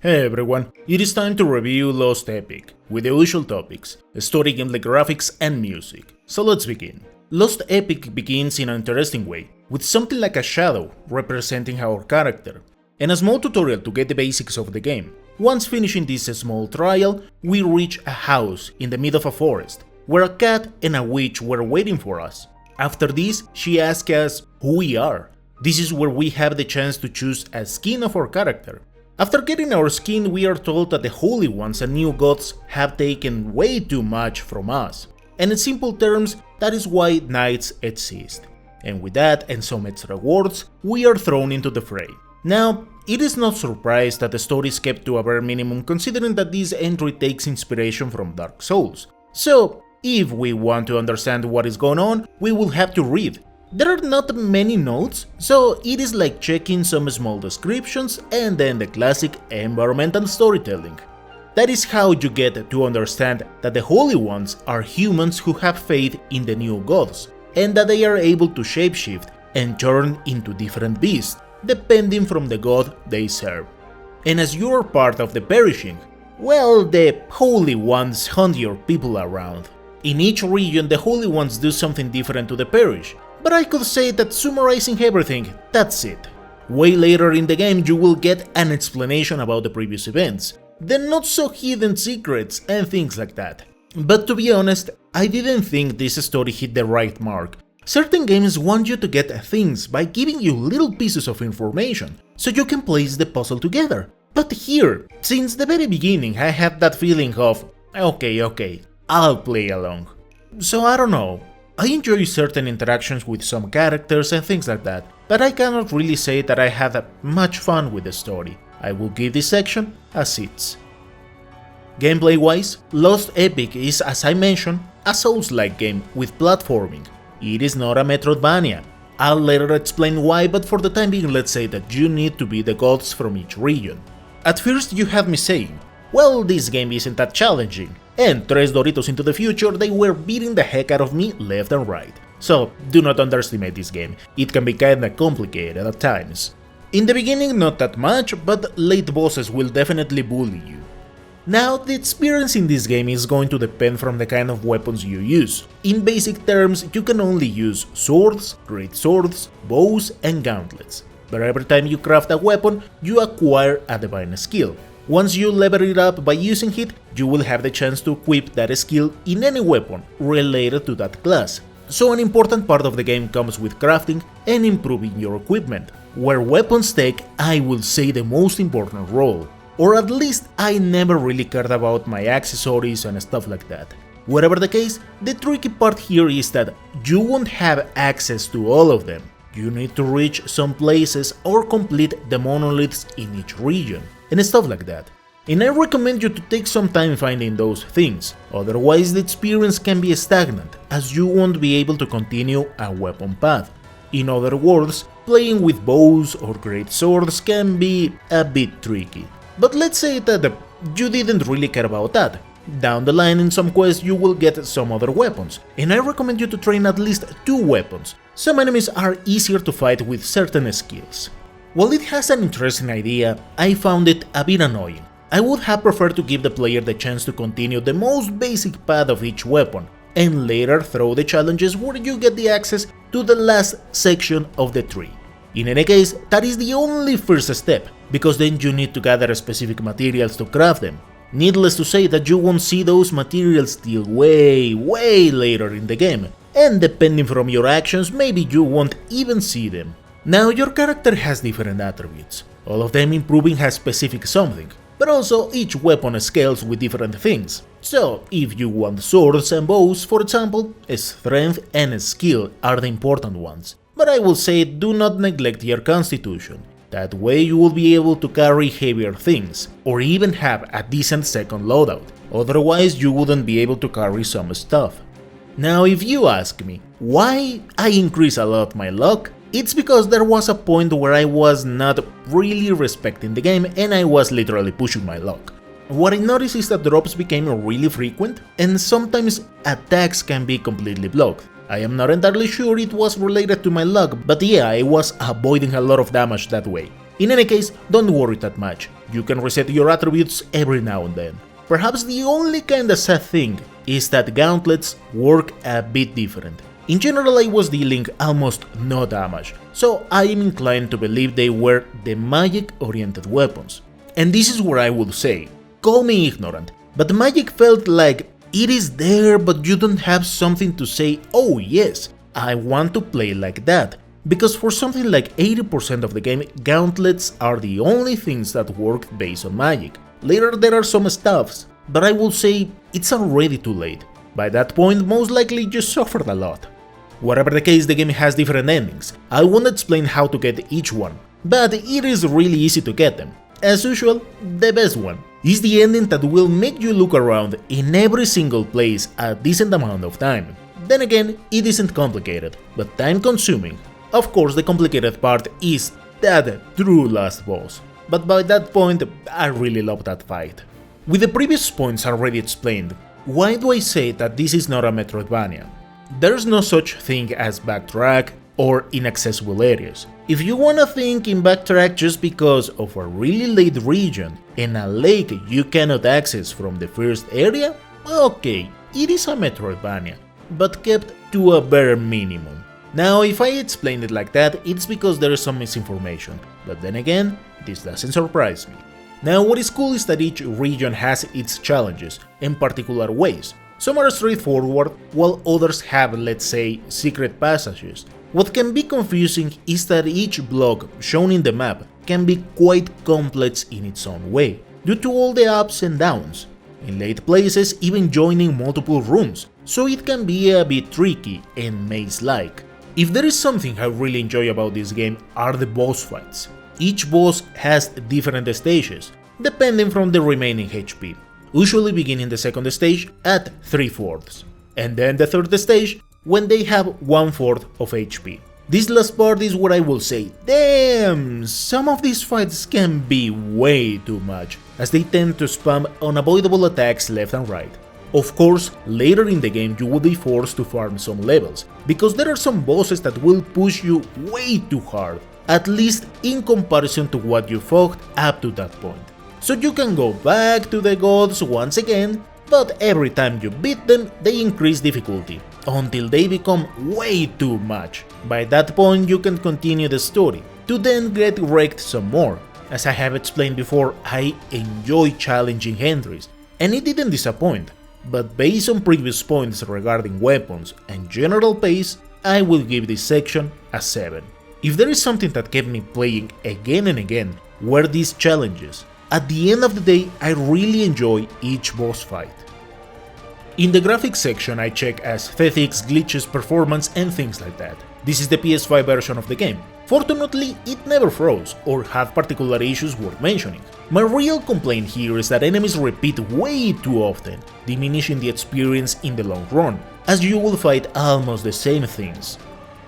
Hey everyone, it is time to review Lost Epic, with the usual topics, story, gameplay, graphics and music. So let's begin. Lost Epic begins in an interesting way, with something like a shadow representing our character, and a small tutorial to get the basics of the game. Once finishing this small trial, we reach a house in the middle of a forest, where a cat and a witch were waiting for us. After this, she asks us who we are. This is where we have the chance to choose a skin of our character. After getting our skin, we are told that the Holy Ones and new gods have taken way too much from us. And in simple terms, that is why knights exist. And with that and some extra rewards, we are thrown into the fray. Now, it is not surprised that the story is kept to a bare minimum considering that this entry takes inspiration from Dark Souls. So, if we want to understand what is going on, we will have to read. There are not many notes, so it is like checking some small descriptions and then the classic environmental storytelling. That is how you get to understand that the Holy Ones are humans who have faith in the new gods, and that they are able to shapeshift and turn into different beasts, depending from the god they serve. And as you are part of the perishing, well, the Holy Ones hunt your people around. In each region, the Holy Ones do something different to the perish. But I could say that summarizing everything, that's it. Way later in the game you will get an explanation about the previous events, the not so hidden secrets and things like that. But to be honest, I didn't think this story hit the right mark. Certain games want you to get things by giving you little pieces of information, so you can place the puzzle together. But here, since the very beginning I had that feeling of, okay, I'll play along. So I don't know. I enjoy certain interactions with some characters and things like that, but I cannot really say that I had much fun with the story. I will give this section a 6. Gameplay wise, Lost Epic is, as I mentioned, a Souls-like game with platforming. It is not a Metroidvania. I'll later explain why, but for the time being let's say that you need to be the gods from each region. At first you have me saying, well, this game isn't that challenging. And 3 Doritos into the future, they were beating the heck out of me left and right. So do not underestimate this game, it can be kinda complicated at times. In the beginning not that much, but late bosses will definitely bully you. Now the experience in this game is going to depend from the kind of weapons you use. In basic terms, you can only use swords, great swords, bows and gauntlets. But every time you craft a weapon, you acquire a divine skill. Once you level it up by using it, you will have the chance to equip that skill in any weapon related to that class. So an important part of the game comes with crafting and improving your equipment, where weapons take, I will say, the most important role. Or at least I never really cared about my accessories and stuff like that. Whatever the case, the tricky part here is that you won't have access to all of them. You need to reach some places or complete the monoliths in each region, and stuff like that. And I recommend you to take some time finding those things, otherwise the experience can be stagnant, as you won't be able to continue a weapon path. In other words, playing with bows or great swords can be a bit tricky. But let's say that you didn't really care about that. Down the line in some quests you will get some other weapons, and I recommend you to train at least 2 weapons. Some enemies are easier to fight with certain skills. While it has an interesting idea, I found it a bit annoying. I would have preferred to give the player the chance to continue the most basic path of each weapon, and later throw the challenges where you get the access to the last section of the tree. In any case, that is the only first step, because then you need to gather specific materials to craft them. Needless to say that you won't see those materials till way later in the game, and depending from your actions maybe you won't even see them. Now your character has different attributes, all of them improving a specific something, but also each weapon scales with different things. So if you want swords and bows, for example, strength and skill are the important ones, but I will say do not neglect your constitution. That way you will be able to carry heavier things, or even have a decent second loadout, otherwise you wouldn't be able to carry some stuff. Now if you ask me why I increase a lot my luck, it's because there was a point where I was not really respecting the game and I was literally pushing my luck. What I noticed is that drops became really frequent, and sometimes attacks can be completely blocked. I am not entirely sure it was related to my luck, but yeah, I was avoiding a lot of damage that way. In any case, don't worry that much. you can reset your attributes every now and then. Perhaps the only kinda sad thing is that gauntlets work a bit different. In general, I was dealing almost no damage, so I am inclined to believe they were the magic-oriented weapons. And this is where I will say, call me ignorant, but magic felt like it is there but you don't have something to say, oh yes, I want to play like that. Because for something like 80% of the game, gauntlets are the only things that work based on magic. Later there are some stuffs, but I will say it's already too late. By that point, most likely you suffered a lot. Whatever the case, the game has different endings. I won't explain how to get each one, but it is really easy to get them. As usual, the best one is the ending that will make you look around in every single place a decent amount of time. Then again, it isn't complicated, but time consuming. Of course, the complicated part is that true last boss, but by that point, I really love that fight. With the previous points already explained, why do I say that this is not a Metroidvania? There's no such thing as backtrack or inaccessible areas. If you wanna think in backtrack just because of a really late region and a lake you cannot access from the first area, okay, it is a Metroidvania, but kept to a bare minimum. Now, if I explain it like that, it's because there is some misinformation, but then again, this doesn't surprise me. Now, what is cool is that each region has its challenges, in particular ways. Some are straightforward, while others have, let's say, secret passages. What can be confusing is that each block shown in the map can be quite complex in its own way, due to all the ups and downs. In late places, even joining multiple rooms, so it can be a bit tricky and maze-like. If there is something I really enjoy about this game are the boss fights. Each boss has different stages, depending from the remaining HP, usually beginning the second stage at 3/4, and then the third stage when they have 1/4 of HP. This last part is where I will say, damn, some of these fights can be way too much, as they tend to spam unavoidable attacks left and right. Of course, later in the game you will be forced to farm some levels, because there are some bosses that will push you way too hard, at least in comparison to what you fought up to that point. So you can go back to the gods once again, but every time you beat them they increase difficulty, until they become way too much. By that point you can continue the story, to then get wrecked some more. As I have explained before, I enjoy challenging entries, and it didn't disappoint. But based on previous points regarding weapons and general pace, I will give this section a 7. If there is something that kept me playing again and again, were these challenges. At the end of the day, I really enjoy each boss fight. In the graphics section I check aesthetics, glitches, performance and things like that. This is the PS5 version of the game. Fortunately, it never froze or had particular issues worth mentioning. My real complaint here is that enemies repeat way too often, diminishing the experience in the long run, as you will fight almost the same things.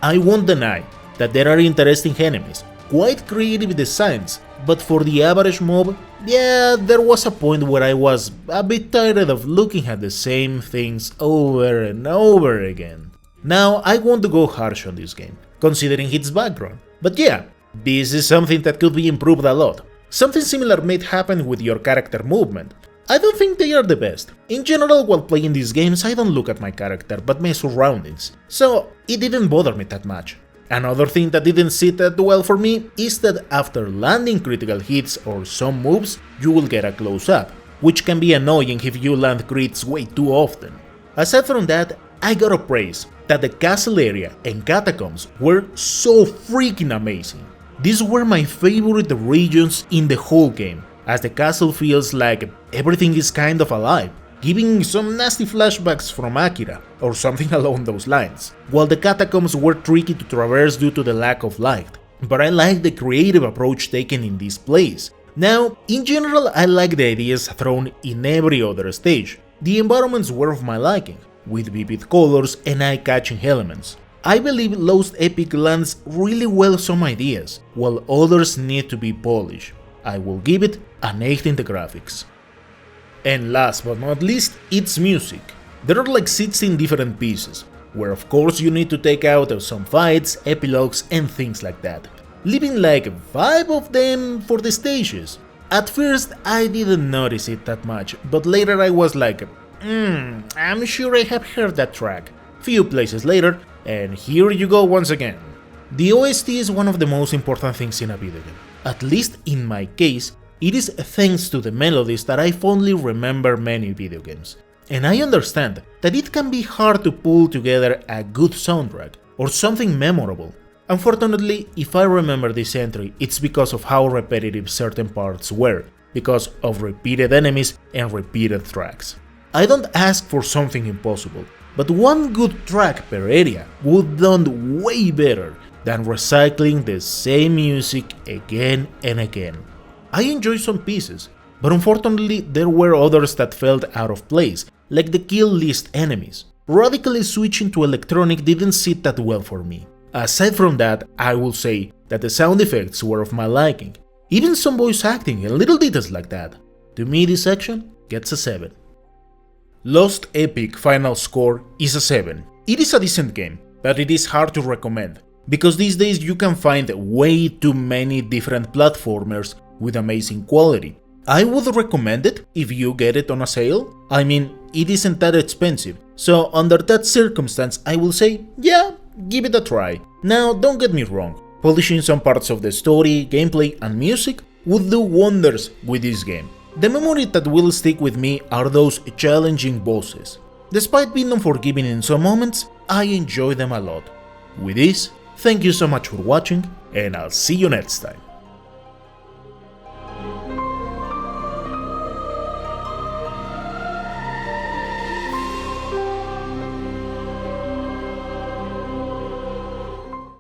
I won't deny that there are interesting enemies, quite creative designs, but for the average mob, yeah, there was a point where I was a bit tired of looking at the same things over and over again. Now, I want to go harsh on this game, considering its background, but yeah, this is something that could be improved a lot. Something similar may happen with your character movement. I don't think they are the best. In general, while playing these games, I don't look at my character but my surroundings, so it didn't bother me that much. Another thing that didn't sit that well for me is that after landing critical hits or some moves, you will get a close-up, which can be annoying if you land crits way too often. Aside from that, I gotta praise that the castle area and catacombs were so freaking amazing. These were my favorite regions in the whole game, as the castle feels like everything is kind of alive, giving some nasty flashbacks from Akira or something along those lines, while the catacombs were tricky to traverse due to the lack of light, but I like the creative approach taken in this place. Now, in general I like the ideas thrown in every other stage. The environments were of my liking, with vivid colors and eye-catching elements. I believe Lost Epic lands really well some ideas, while others need to be polished. I will give it an 8 in the graphics. And last but not least, it's music. There are like 16 different pieces, where of course you need to take out some fights, epilogues and things like that, leaving like 5 of them for the stages. At first I didn't notice it that much, but later I was like, I'm sure I have heard that track. Few places later, and here you go once again. The OST is one of the most important things in a video game. At least in my case, it is thanks to the melodies that I fondly remember many video games. And I understand that it can be hard to pull together a good soundtrack or something memorable. Unfortunately, if I remember this entry, it's because of how repetitive certain parts were, because of repeated enemies and repeated tracks. I don't ask for something impossible, but one good track per area would done way better than recycling the same music again and again. I enjoy some pieces, but unfortunately there were others that felt out of place, like the kill list enemies. Radically switching to electronic didn't sit that well for me. Aside from that, I will say that the sound effects were of my liking. Even some voice acting and little details like that. To me, this section gets a 7. Lost Epic final score is a 7. It is a decent game, but it is hard to recommend, because these days you can find way too many different platformers with amazing quality. I would recommend it if you get it on a sale. I mean, it isn't that expensive, so under that circumstance I will say, yeah, give it a try. Now, don't get me wrong, polishing some parts of the story, gameplay and music would do wonders with this game. The memory that will stick with me are those challenging bosses. Despite being unforgiving in some moments, I enjoy them a lot. With this, thank you so much for watching, and I'll see you next time.